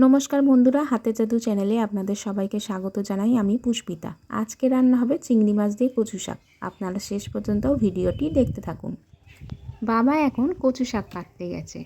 নমস্কার বন্ধুরা, হাতে জাদু চ্যানেলে আপনাদের সবাইকে স্বাগত জানাই। আমি পুষ্পিতা। আজকে রান্না হবে চিংড়ি মাছ দিয়ে কচু শাক। আপনারা শেষ পর্যন্ত ভিডিওটি দেখতে থাকুন। বাবা এখন কচু শাক কাটতে গেছে।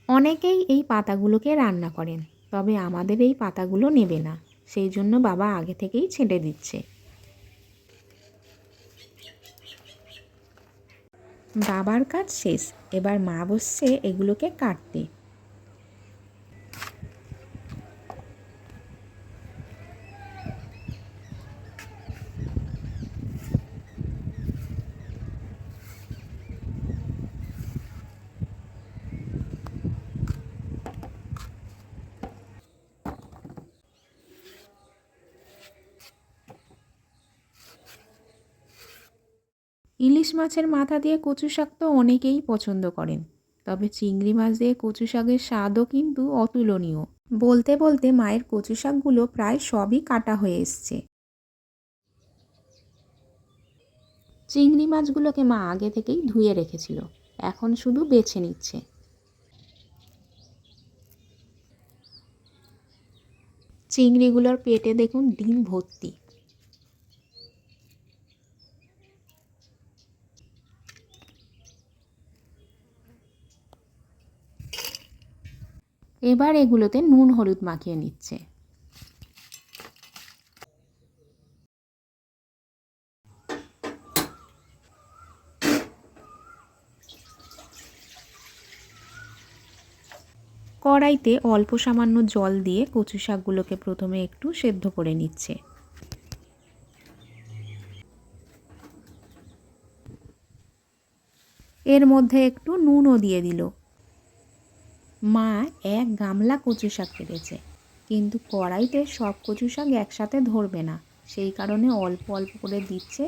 অনেকেই এই পাতাগুলোকে রান্না করেন, তবে আমাদের এই পাতাগুলো নেবে না, সেই জন্য বাবা আগে থেকেই ছেঁটে দিচ্ছে। বাবার কাজ শেষ, এবার মা বসছে এগুলোকে কাটতে। ইলিশ মাছের মাথা দিয়ে কচু শাক তো অনেকেই পছন্দ করেন, তবে চিংড়ি মাছ দিয়ে কচু শাকের স্বাদও কিন্তু অতুলনীয়। বলতে বলতে মায়ের কচু শাকগুলো প্রায় সবই কাটা হয়ে এসছে। চিংড়ি মাছগুলোকে মা আগে থেকেই ধুয়ে রেখেছিল, এখন শুধু বেছে নিচ্ছে। চিংড়িগুলোর পেটে দেখুন ডিম ভর্তি। এবার এগুলোতে নুন হলুদ মাখিয়ে নিচ্ছে। কড়াইতে অল্প সামান্য জল দিয়ে কচু শাকগুলোকে প্রথমে একটু সেদ্ধ করে নিচ্ছে। এর মধ্যে একটু নুনও দিয়ে দিল। মা এক গামলা কচু শাক কেটেছে, কিন্তু কড়াইতে সব কচু শাক একসাথে ধরবে না, সেই কারণে অল্প অল্প করে দিচ্ছে।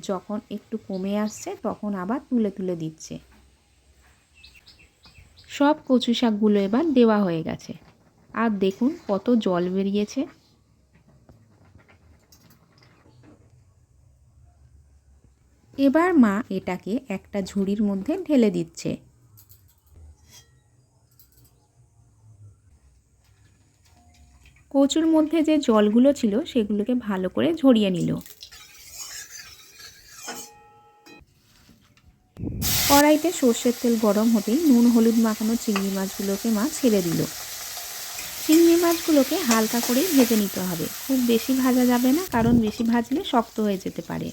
যখন একটু কমে আসছে তখন আবার তুলে তুলে দিচ্ছে। সব কচু শাকগুলো এবার দেওয়া হয়ে গেছে, আর দেখুন কত জল বেরিয়েছে। এবার মা এটাকে একটা ঝুড়ির মধ্যে ঢেলে দিচ্ছে। কচুর মধ্যে যে জলগুলো ছিল সেগুলোকে ভালো করে ঝরিয়ে নিল। কড়াইতে সর্ষের তেল গরম হতেই নুন হলুদ মাখানো চিংড়ি মাছগুলোকে মা ছেড়ে দিল। চিংড়ি মাছগুলোকে হালকা করেই ভেজে নিতে হবে, খুব বেশি ভাজা যাবে না, কারণ বেশি ভাজলে শক্ত হয়ে যেতে পারে।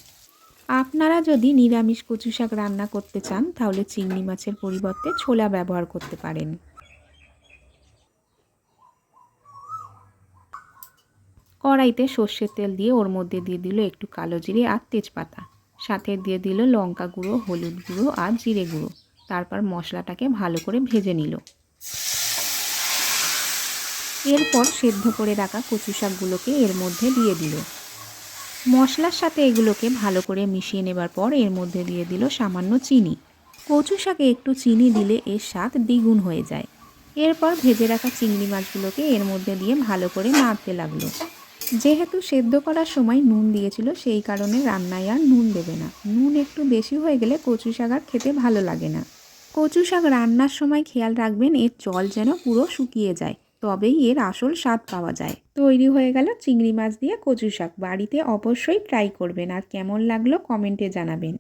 আপনারা যদি নিরামিষ কচু শাক রান্না করতে চান তাহলে চিংড়ি মাছের পরিবর্তে ছোলা ব্যবহার করতে পারেন। কড়াইতে সর্ষের তেল দিয়ে ওর মধ্যে দিয়ে দিল একটু কালো জিরে আর তেজপাতা, সাথে দিয়ে দিল লঙ্কা গুঁড়ো, হলুদ গুঁড়ো আর জিরে গুঁড়ো। তারপর মশলাটাকে ভালো করে ভেজে নিল। এরপর সেদ্ধ করে রাখা কচু শাকগুলোকে এর মধ্যে দিয়ে দিল। মশলার সাথে এগুলোকে ভালো করে মিশিয়ে নেবার পর এর মধ্যে দিয়ে দিল সামান্য চিনি। কচু শাকে একটু চিনি দিলে এর স্বাদ দ্বিগুণ হয়ে যায়। এরপর ভেজে রাখা চিংড়ি মাছগুলোকে এর মধ্যে দিয়ে ভালো করে নাড়তে লাগলো। যেহেতু সেদ্ধ করার সময় নুন দিয়েছিল, সেই কারণে রান্নায় আর নুন দেবে না। নুন একটু বেশি হয়ে গেলে কচু শাক আর খেতে ভালো লাগে না। কচু শাক রান্নার সময় খেয়াল রাখবেন এর জল যেন পুরো শুকিয়ে যায়, তবেই এর আসল স্বাদ পাওয়া যায়। তৈরি হয়ে গেল চিংড়ি মাছ দিয়ে কচু শাক। বাড়িতে অবশ্যই ট্রাই করবেন, আর কেমন লাগলো কমেন্টে জানাবেন।